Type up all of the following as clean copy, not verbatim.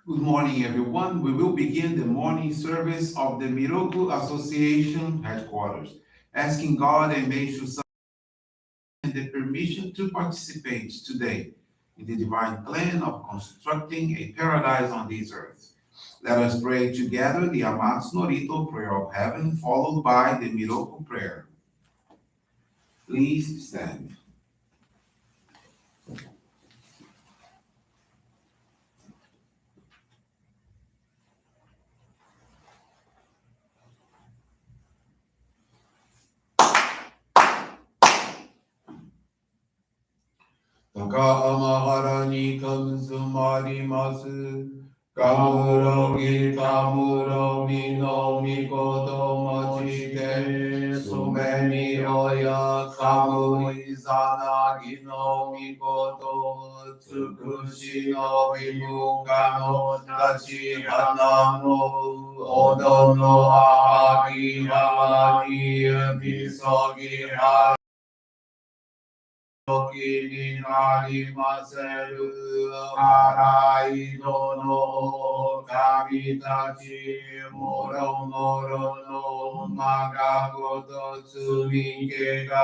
Good morning, everyone. We will begin the morning service of the Miroku Association headquarters, asking God and Meishu-sama the permission to participate today in the divine plan of constructing a paradise on this earth. Let us pray together the Amatsu-Norito prayer of heaven, followed by the Miroku prayer. Please stand. Taka ni kamsumarimasu. Kamurogi kamurogi no mikoto mochite. Sumeni oya kamu izanagi no mikoto. Tsukushi no bimuka no tachi hana no. Odo no ahagi hawani misogi ha. Ni nari maseru harai no kamitachi moro moro no magagoto tsumike ga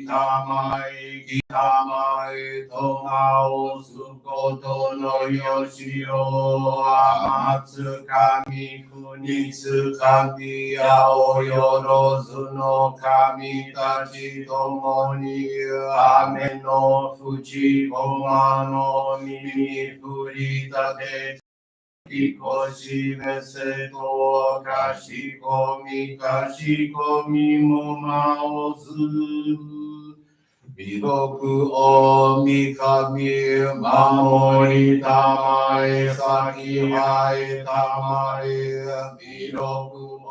tamai kitamai tomao sukoto no yoshio amatsu kami kunitsu kami aoyorozu no kami tachi tomoni ame no fuji koma no mimi puritate Kikoshi mese to kashikomi mo maozu. Miroku o mikami mamori tamae saki hae tamae. Miroku o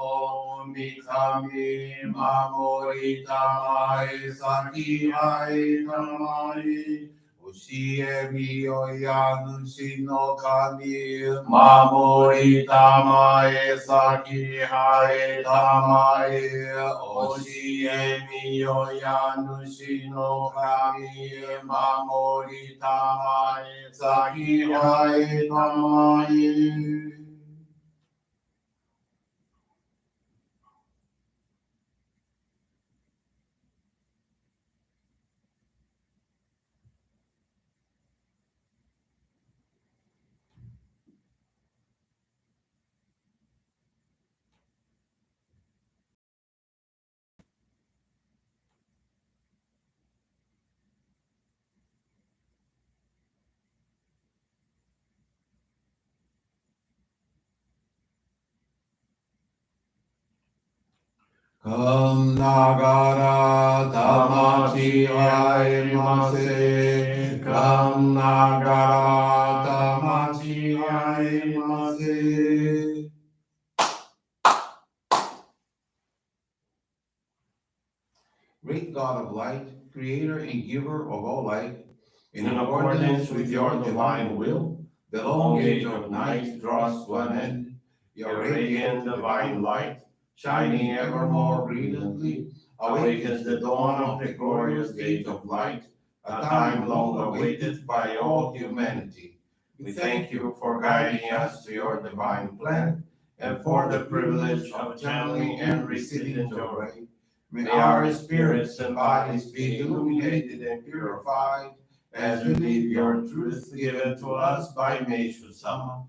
mikami mamori tamae saki hae tamae. Ushie mio yanushi no kami mamori tamae saki hae tamae. Ushie mio yanushi no kami mamori tamae saki hae tamae. Kam nagara tamachi aimase. Kam nagara tamachi aimase. Great God of light, creator and giver of all light, in accordance with your divine will, the long age of night draws to an end. Your radiant divine light, shining ever more brilliantly, awakens the dawn of the glorious age of light, a time long awaited by all humanity. We thank you for guiding us to your divine plan and for the privilege of channeling and receiving Johrei. May our spirits and bodies be illuminated and purified as we live your truth given to us by Meishu-sama,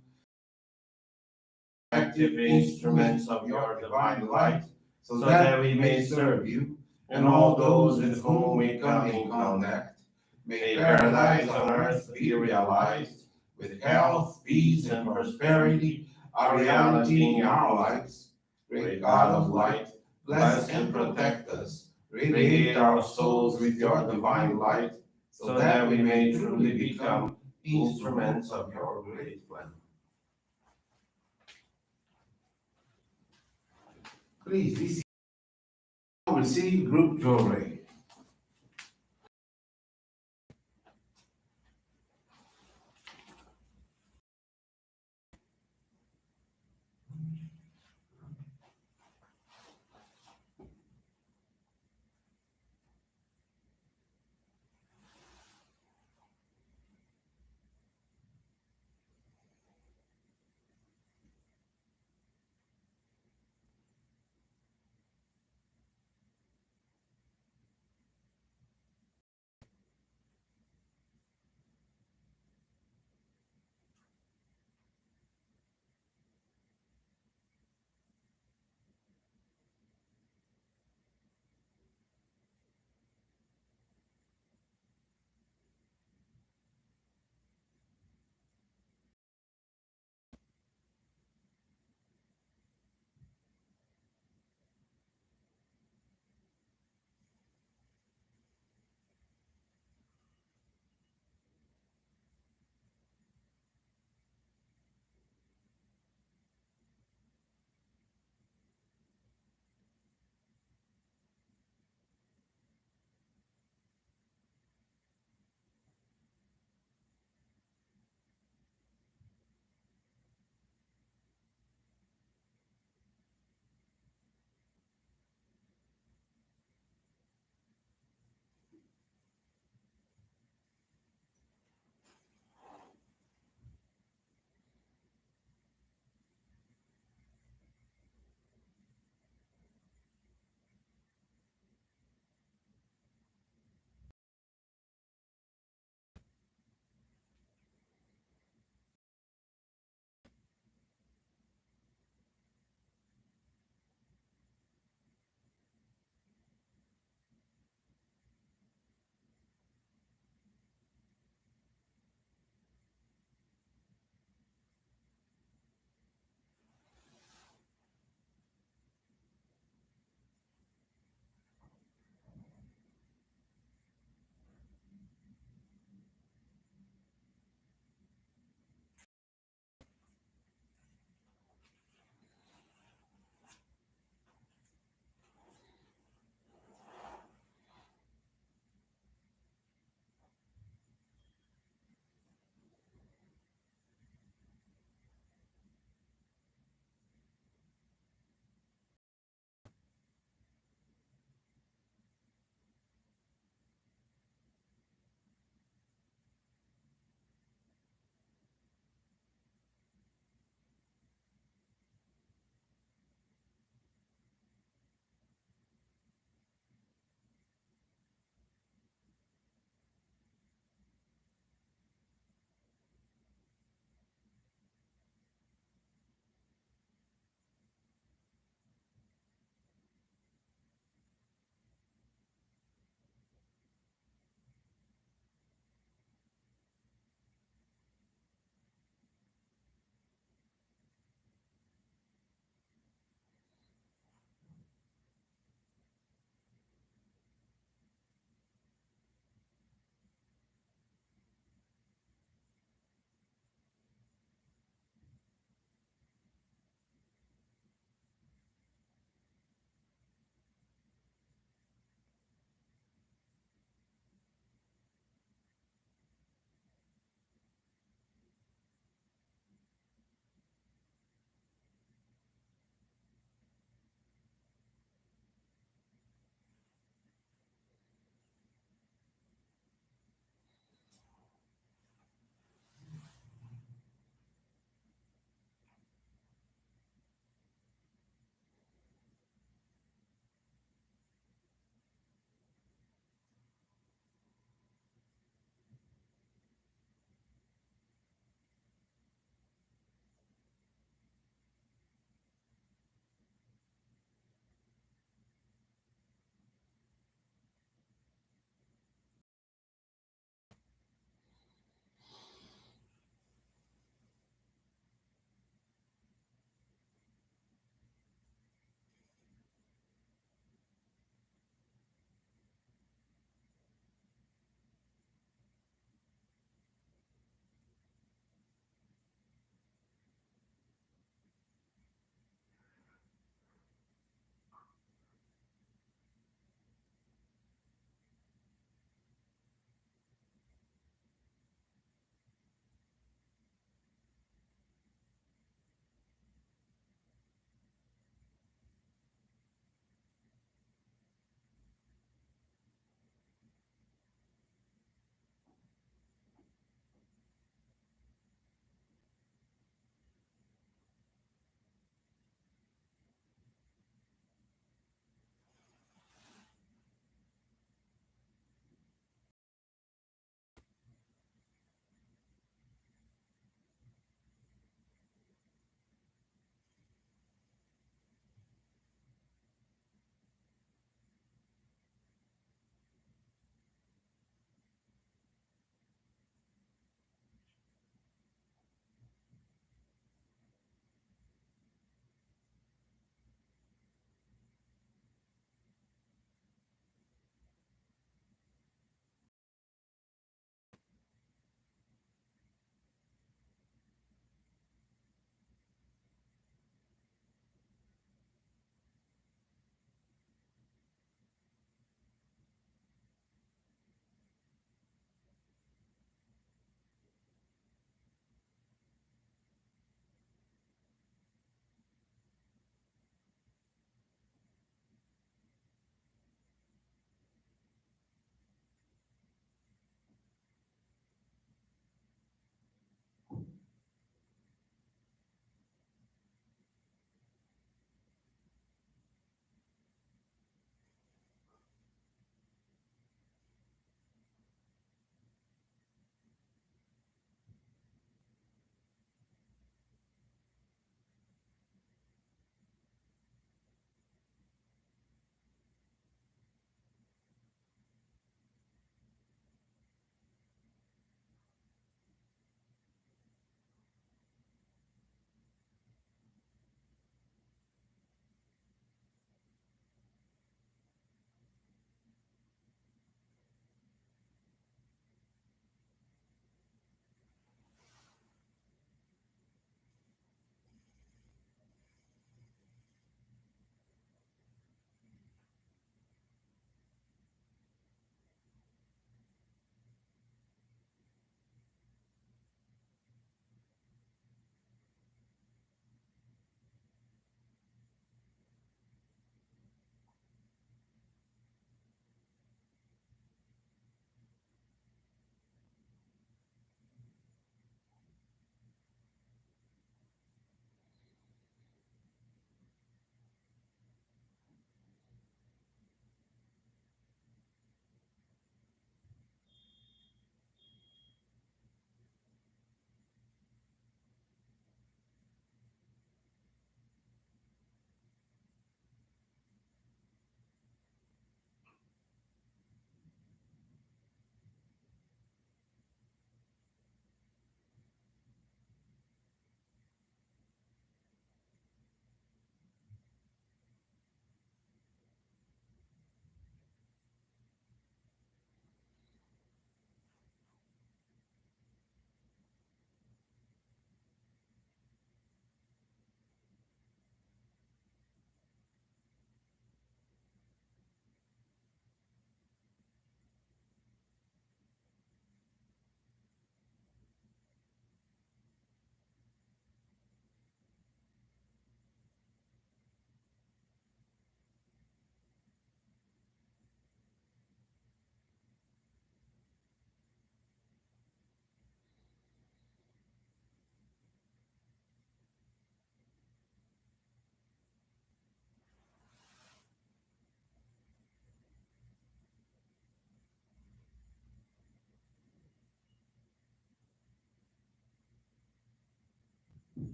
active instruments of your divine light, so that we may serve you and all those with whom we come in contact. May paradise on earth be realized, with health, peace, and prosperity, a reality in our lives. Great God of light, bless and protect us. Radiate our souls with your divine light, so that we may truly become instruments of your great plan. Please be seated. Receive group Johrei.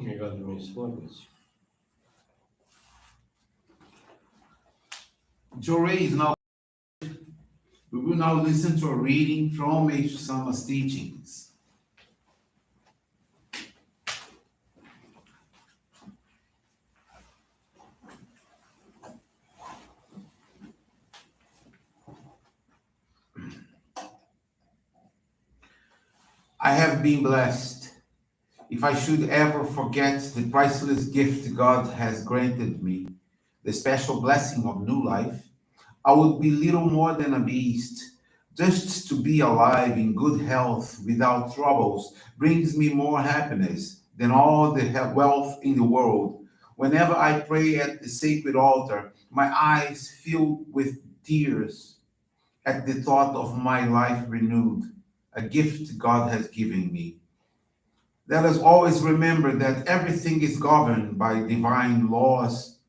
May God remain bless Johrei is now. We will now listen to a reading from Meishu-sama's teachings. I have been blessed. If I should ever forget the priceless gift God has granted me, the special blessing of new life, I would be little more than a beast. Just to be alive in good health without troubles brings me more happiness than all the wealth in the world. Whenever I pray at the sacred altar, my eyes fill with tears at the thought of my life renewed, a gift God has given me. Let us always remember that everything is governed by divine laws.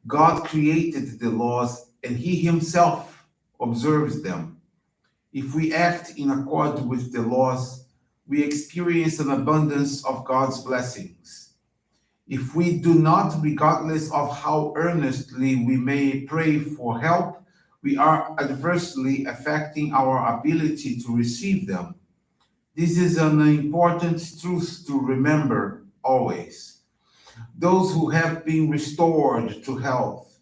God created the laws and He Himself observes them. If we act in accord with the laws, we experience an abundance of God's blessings. If we do not, regardless of how earnestly we may pray for help, we are adversely affecting our ability to receive them. This is an important truth to remember always. Those who have been restored to health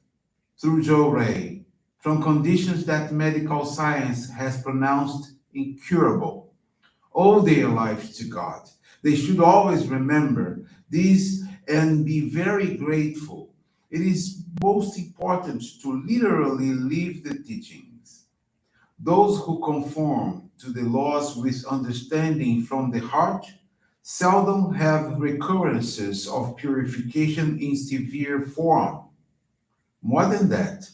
through Johrei from conditions that medical science has pronounced incurable owe their lives to God. They should always remember this and be very grateful. It is most important to literally live the teachings. Those who conform to the laws with understanding from the heart seldom have recurrences of purification in severe form. More than that,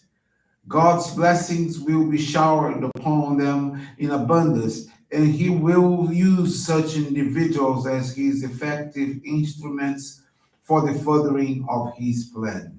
God's blessings will be showered upon them in abundance, and He will use such individuals as His effective instruments for the furthering of His plan.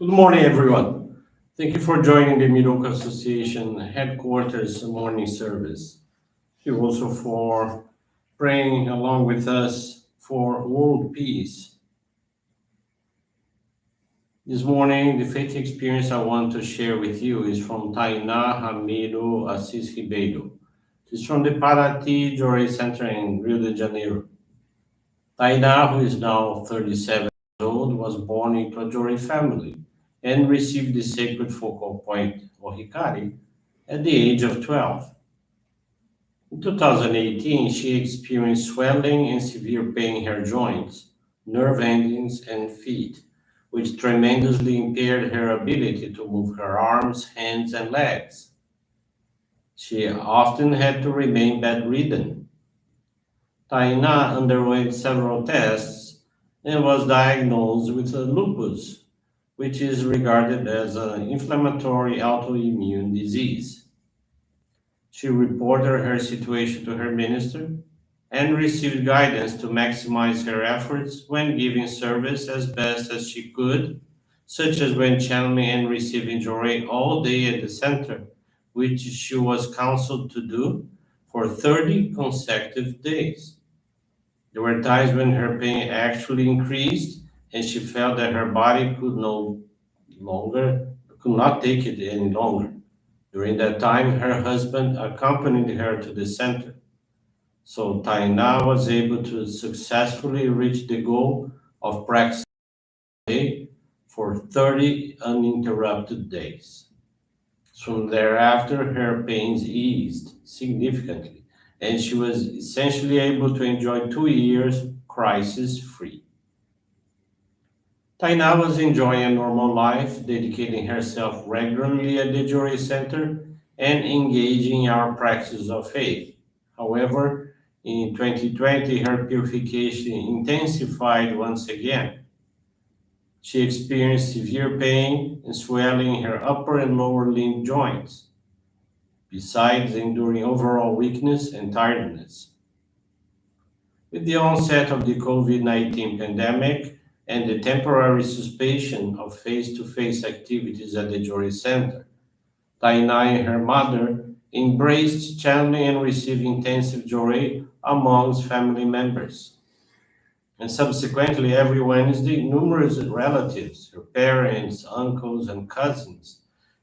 Good morning, everyone. Thank you for joining the Miroku Association headquarters morning service. Thank you also for praying along with us for world peace. This morning, the faith experience I want to share with you is from Tainá Ramiro Assis Ribeiro. She's from the Paraty Johrei Center in Rio de Janeiro. Tainá, who is now 37 years old, was born into a Johrei family and received the sacred focal point, or Hikari, at the age of 12. In 2018, she experienced swelling and severe pain in her joints, nerve endings, and feet, which tremendously impaired her ability to move her arms, hands, and legs. She often had to remain bedridden. Taina underwent several tests and was diagnosed with lupus, which is regarded as an inflammatory autoimmune disease. She reported her situation to her minister and received guidance to maximize her efforts when giving service as best as she could, such as when channeling and receiving Johrei all day at the center, which she was counseled to do for 30 consecutive days. There were times when her pain actually increased and she felt that her body longer could not take it any longer. During that time, her husband accompanied her to the center. So Taina was able to successfully reach the goal of practicing a day for 30 uninterrupted days. Soon thereafter, her pains eased significantly, and she was essentially able to enjoy 2 years crisis free. Taina was enjoying a normal life, dedicating herself regularly at the Johrei Center and engaging in our practice of faith. However, in 2020, her purification intensified once again. She experienced severe pain and swelling in her upper and lower limb joints. besides enduring overall weakness and tiredness. With the onset of the COVID-19 pandemic and the temporary suspension of face-to-face activities at the Johrei Center, Taina and her mother embraced channeling and received intensive Johrei amongst family members. And subsequently, every Wednesday, numerous relatives, her parents, uncles, and cousins,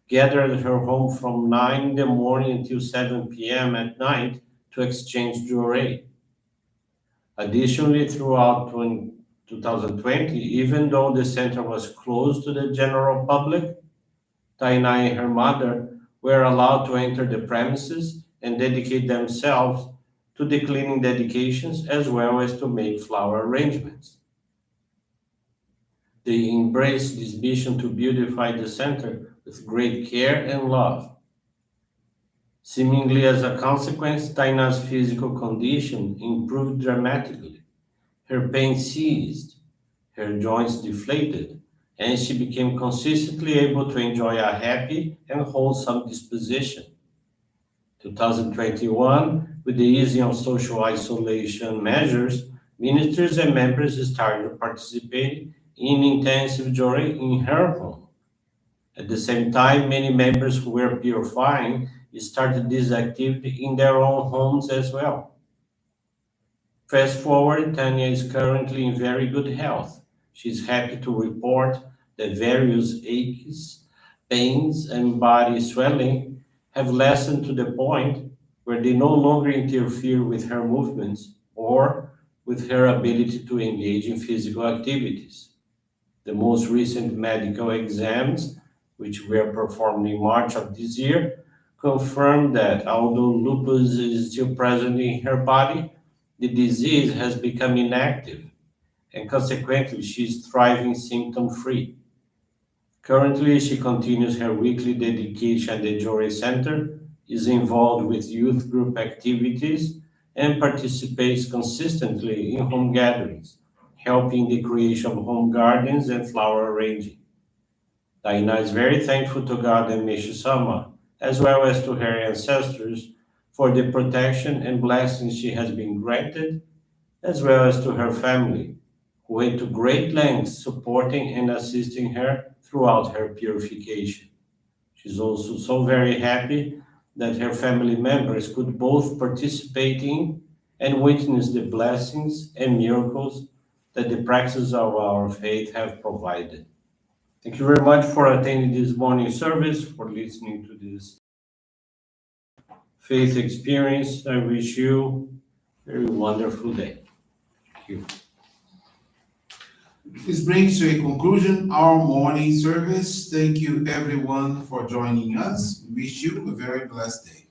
gathered at her home from 9 in the morning until 7 p.m. at night to exchange Johrei. Additionally, throughout 2020, even though the center was closed to the general public, Taina and her mother were allowed to enter the premises and dedicate themselves to the cleaning dedications as well as to make flower arrangements. They embraced this mission to beautify the center with great care and love. Seemingly as a consequence, Taina's physical condition improved dramatically. Her pain ceased, her joints deflated, and she became consistently able to enjoy a happy and wholesome disposition. 2021, with the easing of social isolation measures, ministers and members started participating in intensive joy in her home. At the same time, many members who were purifying started this activity in their own homes as well. Fast forward, Tanya is currently in very good health. She's happy to report that various aches, pains, and body swelling have lessened to the point where they no longer interfere with her movements or with her ability to engage in physical activities. The most recent medical exams, which were performed in March of this year, confirmed that although lupus is still present in her body, the disease has become inactive, and consequently, she is thriving symptom free. Currently, she continues her weekly dedication at the Johrei Center, is involved with youth group activities, and participates consistently in home gatherings, helping the creation of home gardens and flower arranging. Taina is very thankful to God and Meishu-sama, as well as to her ancestors, for the protection and blessings she has been granted, as well as to her family, who went to great lengths supporting and assisting her throughout her purification. She's also so very happy that her family members could both participate in and witness the blessings and miracles that the practices of our faith have provided. Thank you very much for attending this morning service, for listening to this faith experience. I wish you a very wonderful day. Thank you. This brings to a conclusion our morning service. Thank you everyone for joining us. We wish you a very blessed day.